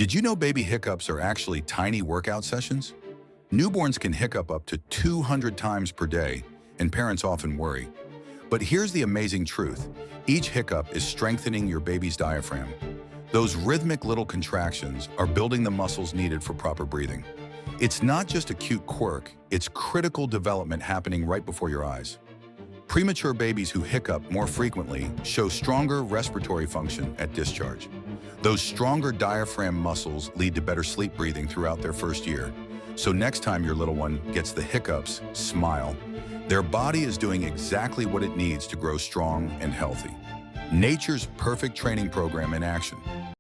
Did you know baby hiccups are actually tiny workout sessions? Newborns can hiccup up to 200 times per day, and parents often worry. But here's the amazing truth. Each hiccup is strengthening your baby's diaphragm. Those rhythmic little contractions are building the muscles needed for proper breathing. It's not just a cute quirk, it's critical development happening right before your eyes. Premature babies who hiccup more frequently show stronger respiratory function at discharge. Those stronger diaphragm muscles lead to better sleep breathing throughout their first year. So next time your little one gets the hiccups, smile. Their body is doing exactly what it needs to grow strong and healthy. Nature's perfect training program in action.